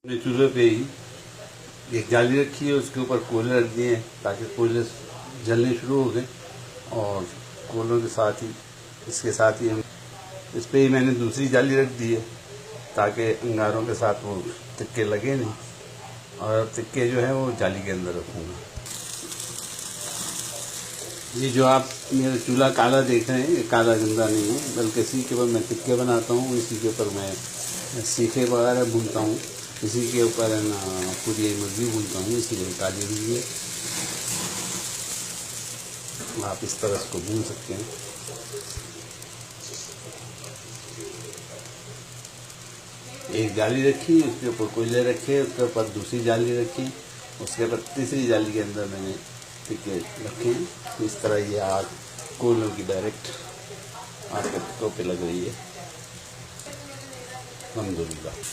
हमने चूल्हे पे ही एक जाली रखी है, उसके ऊपर कोयले रख दिए हैं ताकि कोयले जलने शुरू हो गए। और कोयलों के साथ ही इसके साथ ही हम इस पे ही मैंने दूसरी जाली रख दी है ताकि अंगारों के साथ वो तिक्के लगे नहीं। और तिक्के जो है वो जाली के अंदर रखूँगा। ये जो आप मेरा चूल्हा काला देख रहे हैं, ये काला गंदा नहीं है, बल्कि इसी के ऊपर मैं तिक्के बनाता हूँ, इसी के ऊपर मैं सीखे वगैरह भूनता हूँ, इसी के ऊपर है ना पूरी मुर्गी भूनता हूँ, इसीलिए काली हुई है। आप इस तरह इसको भून सकते हैं। एक जाली रखी, उसके ऊपर कोयले रखे, उसके ऊपर दूसरी जाली रखी, उसके ऊपर तीसरी जाली के अंदर मैंने टिक्के रखे हैं। तो इस तरह ये आग कोयलों की डायरेक्ट आग के टिक्कों पे लग रही है। अल्हम्दुलिल्लाह।